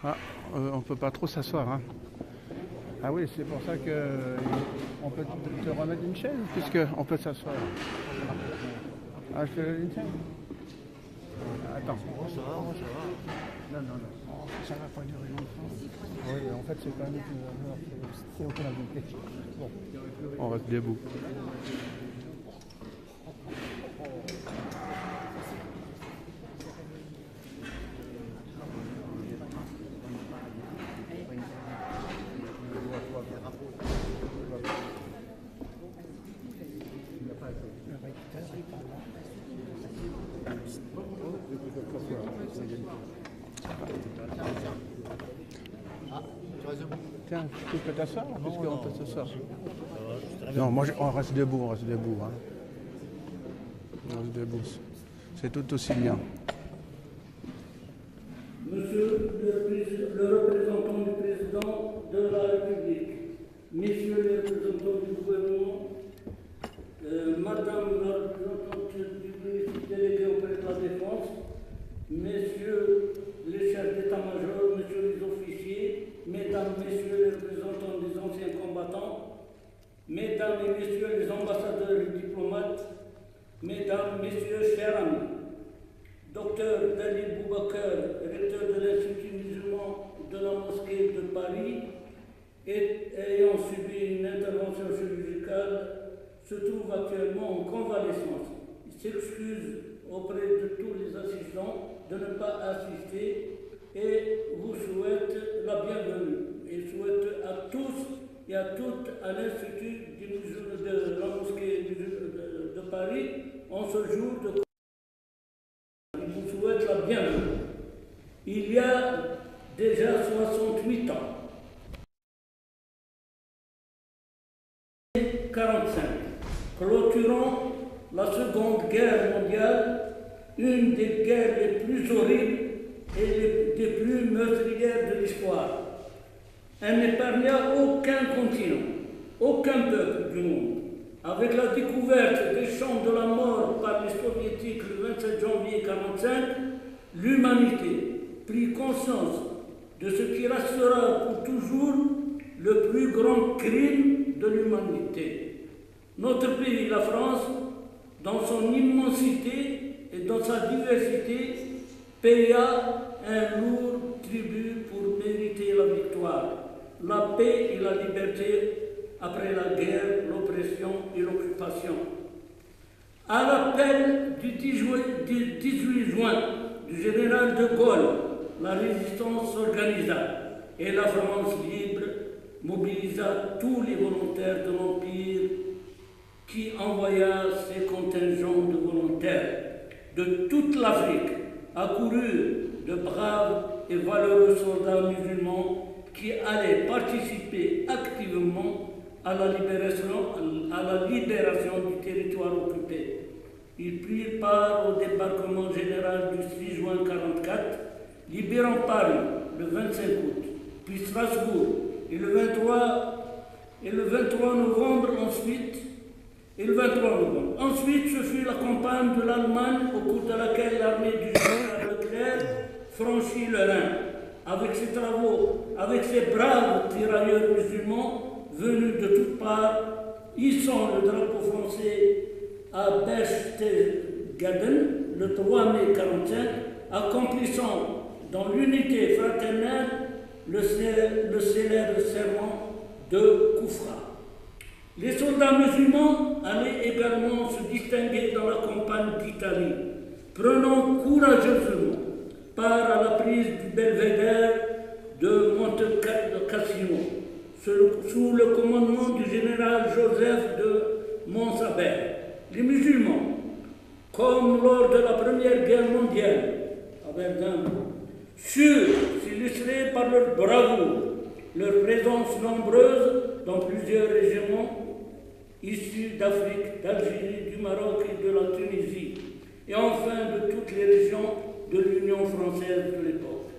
Ah, on peut pas trop s'asseoir. Hein. Ah oui, c'est pour ça que on peut te remettre une chaise, puisque on peut s'asseoir. Ah, je te donne une chaise. Attends. Ça va, ça va. Non, non, non. Ça va pas durer longtemps. Oui, en fait, c'est pas nous qui nous avons. C'est aucun invité. Bon, on reste debout. Tiens, tu peux t'asseoir puisqu'on peut s'asseoir. Non, moi on reste debout, on reste debout. Hein. On reste debout. C'est tout aussi bien. Monsieur le représentant du président de la République, messieurs les représentants du gouvernement, madame la représentante du ministre délégué auprès de la Défense, messieurs les chefs d'état-major, messieurs les officiers, mesdames, messieurs les représentants des anciens combattants, mesdames et messieurs les ambassadeurs et diplomates, mesdames, messieurs, chers amis, Docteur Dalil Boubacar, recteur de l'Institut musulman de la mosquée de Paris, ayant subi une intervention chirurgicale, se trouve actuellement en convalescence. Il s'excuse auprès de tous les assistants de ne pas assister et vous souhaite la bienvenue. Et souhaite à tous et à toutes à l'Institut de la mosquée de Paris en ce jour de souhaite la bienvenue. Il y a déjà 68 ans, 1945, clôturant la Seconde Guerre mondiale, une des guerres les plus horribles et des plus meurtrières de l'histoire. Elle n'épargna aucun continent, aucun peuple du monde. Avec la découverte des champs de la mort par les soviétiques le 27 janvier 1945, l'humanité prit conscience de ce qui restera pour toujours le plus grand crime de l'humanité. Notre pays, la France, dans son immensité et dans sa diversité, paya un lourd tribut pour mériter la victoire, la paix et la liberté après la guerre, l'oppression et l'occupation. À l'appel du 18 juin du général de Gaulle, la résistance s'organisa et la France libre mobilisa tous les volontaires de l'Empire qui envoya ses contingents de volontaires de toute l'Afrique, accoururent de braves et valeureux soldats musulmans qui allaient participer activement à la libération du territoire occupé. Ils prirent part au débarquement général du 6 juin 1944, libérant Paris le 25 août, puis Strasbourg, et le 23 novembre ensuite. Ensuite, ce fut la campagne de l'Allemagne au cours de laquelle l'armée du général Leclerc franchit le Rhin. Avec ses travaux, avec ses braves tirailleurs musulmans venus de toutes parts, hissant le drapeau français à Berchtesgaden le 3 mai 1945, accomplissant dans l'unité fraternelle le célèbre serment de Koufra. Les soldats musulmans allaient également se distinguer dans la campagne d'Italie, prenant courageusement part à la prise du belvédère de Monte Cassino, sous le commandement du général Joseph de Montsabert. Les musulmans, comme lors de la Première Guerre mondiale, à Verdun, sûrs s'illustrer par leur bravoure, leur présence nombreuse dans plusieurs régiments issus d'Afrique, d'Algérie, du Maroc et de la Tunisie, et enfin de toutes les régions de l'Union française de l'époque.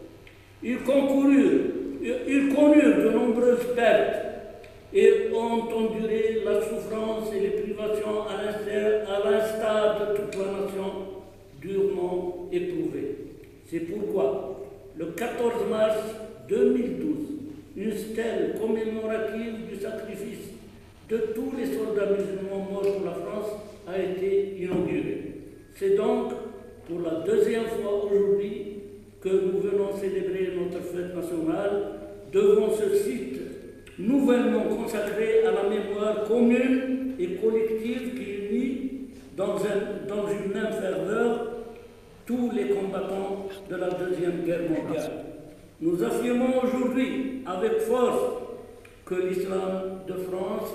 Ils connurent de nombreuses pertes et ont enduré la souffrance et les privations à l'instar de toute la nation durement éprouvée. C'est pourquoi, le 14 mars 2012, une stèle commémorative du sacrifice de tous les soldats musulmans morts pour la France a été inaugurée. C'est donc pour la deuxième fois aujourd'hui que nous venons célébrer notre fête nationale devant ce site nouvellement consacré à la mémoire commune et collective qui unit dans une même ferveur tous les combattants de la Deuxième Guerre mondiale. Nous affirmons aujourd'hui avec force que l'islam de France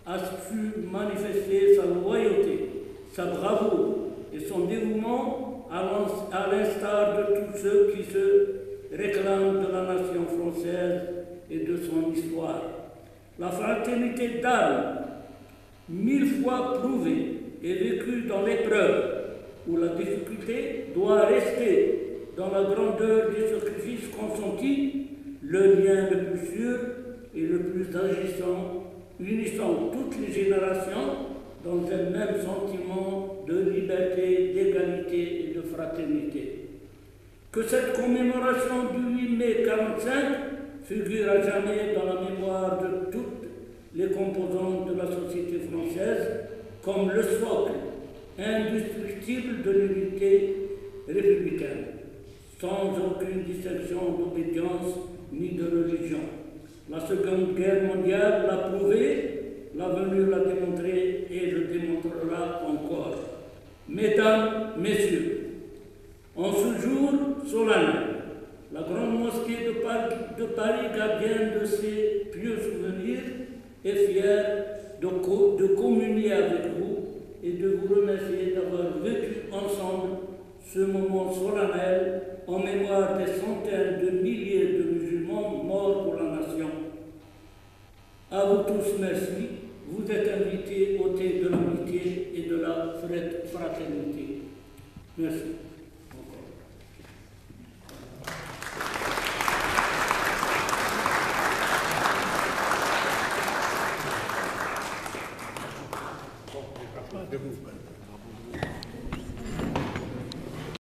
a su manifester sa loyauté, sa bravoure et son dévouement à l'instar de tous ceux qui se réclament de la nation française et de son histoire. La fraternité d'âme, 1000 fois prouvée et vécue dans l'épreuve où la difficulté doit rester dans la grandeur du sacrifice consenti, le lien le plus sûr et le plus agissant, unissant toutes les générations dans un même sentiment de liberté, d'égalité et de fraternité. Que cette commémoration du 8 mai 1945 figure à jamais dans la mémoire de toutes les composantes de la société française comme le socle indestructible de l'unité républicaine, sans aucune distinction d'obédience ni de religion. La Seconde Guerre mondiale l'a prouvé, l'avenir l'a démontré et le démontrera encore. Mesdames, Messieurs, en ce jour solennel, la grande mosquée de Paris, gardienne de ses pieux souvenirs, est fière de communier avec vous et de vous remercier d'avoir vécu ensemble ce moment solennel en mémoire des centaines de milliers de musulmans morts pour la nation. À vous tous, merci. Vous êtes invités au thé de l'amitié et de la fraternité. Merci.